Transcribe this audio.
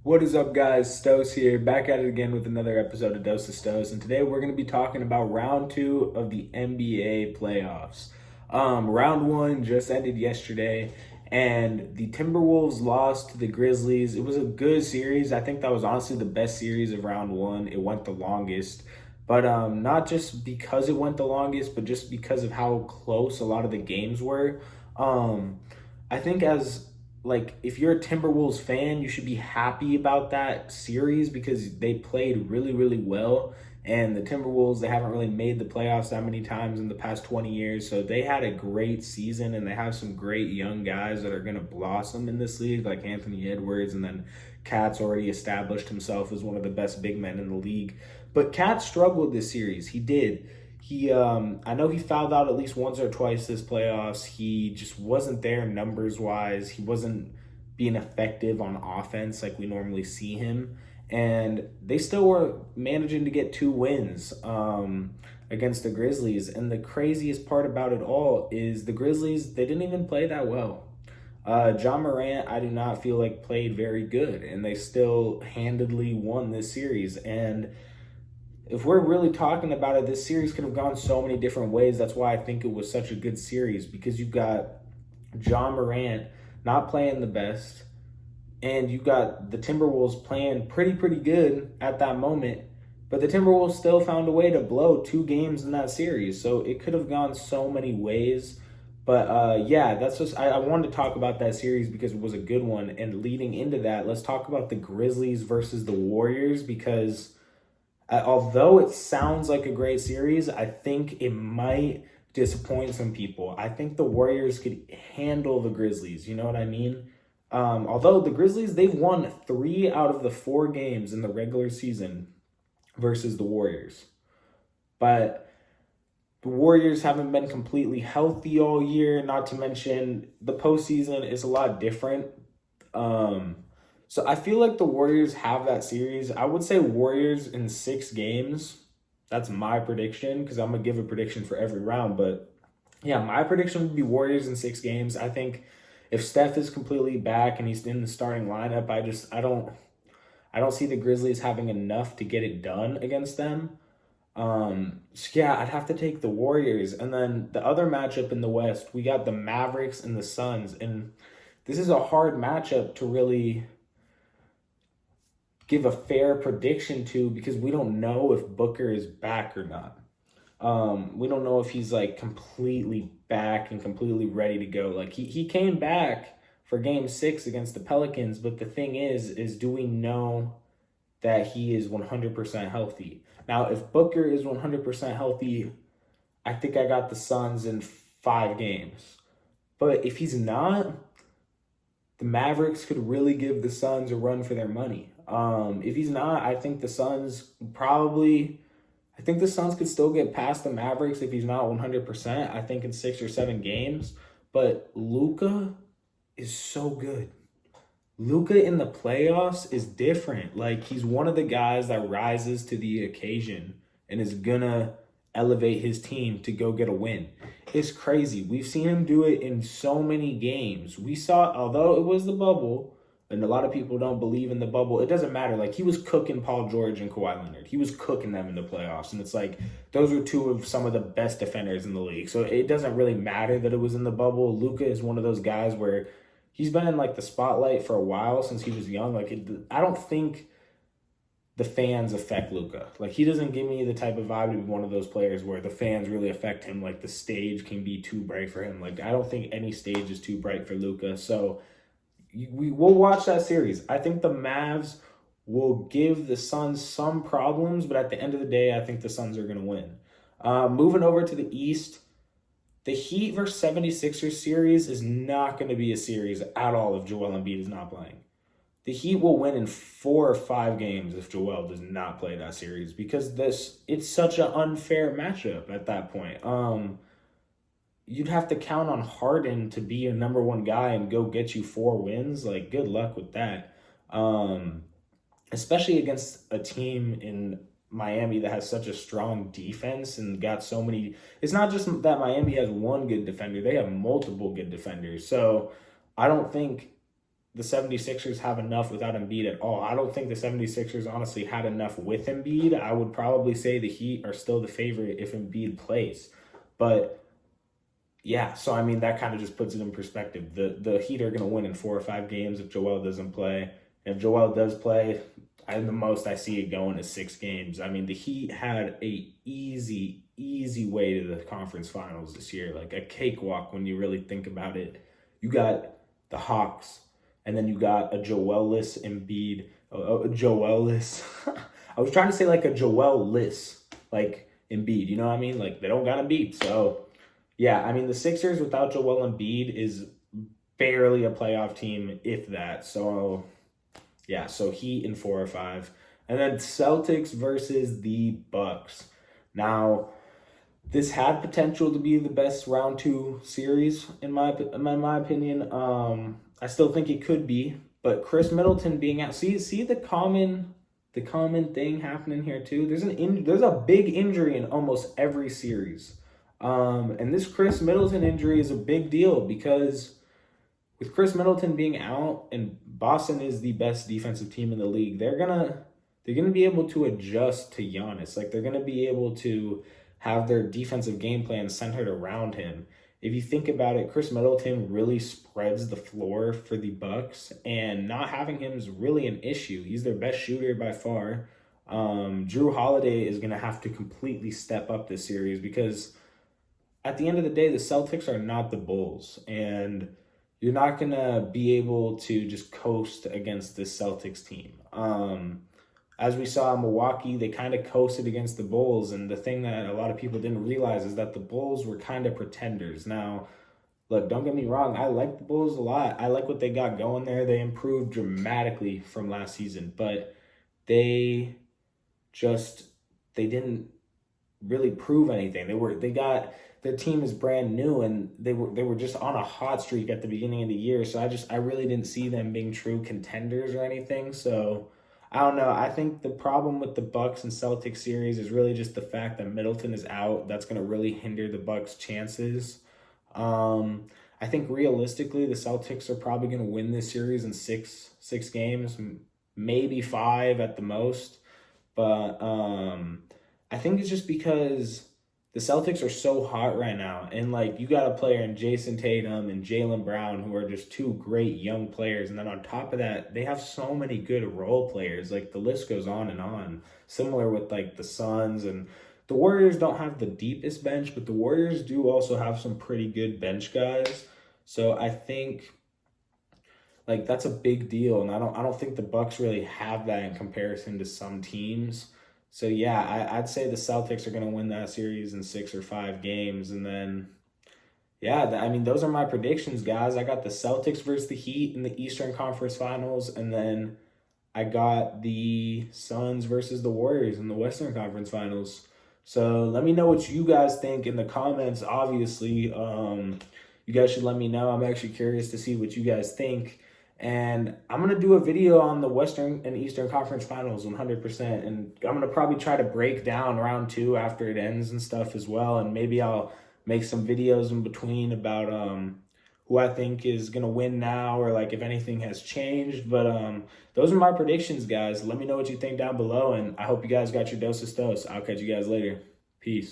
What is up, guys? Stos here, back at it again with another episode of Dose of Stos, and today we're going to be talking about round two of the NBA playoffs. Round one just ended yesterday, and the Timberwolves lost to the Grizzlies. It was a good series. I think that was honestly the best series of round one. It went the longest, but not just because it went the longest, but just because of how close a lot of the games were. Um, I think as like if you're a Timberwolves fan, you should be happy about that series because they played really, really well. And the Timberwolves, they haven't really made the playoffs that many times in the past 20 years. So they had a great season and they have some great young guys that are going to blossom in this league, like Anthony Edwards. And then Cat's already established himself as one of the best big men in the league. But Cat struggled this series. He did. I know he fouled out at least once or twice this playoffs. He just wasn't there numbers wise. He wasn't being effective on offense like we normally see him. And they still were managing to get two wins against the Grizzlies. And the craziest part about it all is the Grizzlies, they didn't even play that well. Ja Morant, I do not feel like played very good, and they still handedly won this series. And if we're really talking about it, this series could have gone so many different ways. That's why I think it was such a good series, because you got Ja Morant not playing the best, and you got the Timberwolves playing pretty good at that moment. But the Timberwolves still found a way to blow two games in that series. So it could have gone so many ways. But yeah, that's just I wanted to talk about that series because it was a good one. And leading into that, let's talk about the Grizzlies versus the Warriors, because although it sounds like a great series, I think it might disappoint some people. I think the Warriors could handle the Grizzlies. You know what I mean? Although the Grizzlies, they've won 3 out of the 4 games in the regular season versus the Warriors. But the Warriors haven't been completely healthy all year, not to mention the postseason is a lot different. So I feel like the Warriors have that series. I would say Warriors in 6 games. That's my prediction because I'm going to give a prediction for every round. But yeah, my prediction would be Warriors in 6 games. I think if Steph is completely back and he's in the starting lineup, I don't see the Grizzlies having enough to get it done against them. So yeah, I'd have to take the Warriors. And then the other matchup in the West, we got the Mavericks and the Suns. And this is a hard matchup to really give a fair prediction to because we don't know if Booker is back or not. We don't know if he's like completely back and completely ready to go. Like he came back for game 6 against the Pelicans, but the thing is do we know that he is 100% healthy? Now, if Booker is 100% healthy, I think I got the Suns in 5 games. But if he's not, the Mavericks could really give the Suns a run for their money. If he's not, I think the Suns could still get past the Mavericks if he's not 100%. I think in 6 or 7 games. But Luka is so good. Luka in the playoffs is different. Like, he's one of the guys that rises to the occasion and is gonna elevate his team to go get a win. It's crazy. We've seen him do it in so many games. We saw, although it was the bubble, and a lot of people don't believe in the bubble, it doesn't matter. Like, he was cooking Paul George and Kawhi Leonard. He was cooking them in the playoffs. And it's like, those were 2 of some of the best defenders in the league. So it doesn't really matter that it was in the bubble. Luka is one of those guys where he's been in like the spotlight for a while since he was young. I don't think the fans affect Luka. Like, he doesn't give me the type of vibe to be one of those players where the fans really affect him. Like, the stage can be too bright for him. Like, I don't think any stage is too bright for Luka. So we'll watch that series. I think the Mavs will give the Suns some problems, but at the end of the day, I think the Suns are going to win. Moving over to the East, the Heat versus 76ers series is not going to be a series at all if Joel Embiid is not playing. The Heat will win in 4 or 5 games if Joel does not play that series because it's such an unfair matchup at that point. You'd have to count on Harden to be your number 1 guy and go get you 4 wins. Like, good luck with that. Especially against a team in Miami that has such a strong defense and got so many. It's not just that Miami has one good defender. They have multiple good defenders. So I don't think the 76ers have enough without Embiid at all. I don't think the 76ers honestly had enough with Embiid. I would probably say the Heat are still the favorite if Embiid plays. But yeah, so I mean that kind of just puts it in perspective. The Heat are going to win in 4 or 5 games if Joel doesn't play. And if Joel does play, the most I see it going is 6 games. I mean, the Heat had a easy way to the conference finals this year, like a cakewalk when you really think about it. You got the Hawks, and then you got a Joel-less Embiid, a Joel-less. I was trying to say like a Joel-less, like Embiid. You know what I mean? Like they don't got Embiid, so yeah. I mean the Sixers without Joel Embiid is barely a playoff team, if that. So yeah, so Heat in 4 or 5, and then Celtics versus the Bucks. Now, this had potential to be the best round 2 series in my opinion. I still think it could be, but Chris Middleton being out. See the common thing happening here too. There's a big injury in almost every series, and this Chris Middleton injury is a big deal because with Chris Middleton being out and Boston is the best defensive team in the league, they're gonna be able to adjust to Giannis. Like they're gonna be able to have their defensive game plan centered around him. If you think about it, Chris Middleton really spreads the floor for the Bucks, and not having him is really an issue. He's their best shooter by far. Drew Holiday is going to have to completely step up this series because at the end of the day, the Celtics are not the Bulls, and you're not going to be able to just coast against this Celtics team. As we saw in Milwaukee, they kind of coasted against the Bulls, and the thing that a lot of people didn't realize is that the Bulls were kind of pretenders. Now, look, don't get me wrong, I like the Bulls a lot. I like what they got going there. They improved dramatically from last season, but they didn't really prove anything. Their team is brand new, and they were just on a hot streak at the beginning of the year. So I really didn't see them being true contenders or anything. So I don't know. I think the problem with the Bucks and Celtics series is really just the fact that Middleton is out. That's going to really hinder the Bucks' chances. I think realistically, the Celtics are probably going to win this series in six games, maybe 5 at the most. But I think it's just because the Celtics are so hot right now. And, like, you got a player in Jason Tatum and Jaylen Brown who are just 2 great young players. And then on top of that, they have so many good role players. Like, the list goes on and on. Similar with, like, the Suns. And the Warriors don't have the deepest bench, but the Warriors do also have some pretty good bench guys. So I think, like, that's a big deal. And I don't think the Bucks really have that in comparison to some teams. So, yeah, I'd say the Celtics are going to win that series in 6 or 5 games. And then, yeah, I mean, those are my predictions, guys. I got the Celtics versus the Heat in the Eastern Conference Finals. And then I got the Suns versus the Warriors in the Western Conference Finals. So let me know what you guys think in the comments. Obviously, you guys should let me know. I'm actually curious to see what you guys think. And I'm going to do a video on the Western and Eastern Conference Finals 100%. And I'm going to probably try to break down round 2 after it ends and stuff as well. And maybe I'll make some videos in between about who I think is going to win now, or like if anything has changed. But those are my predictions, guys. Let me know what you think down below. And I hope you guys got your dose of Stos. I'll catch you guys later. Peace.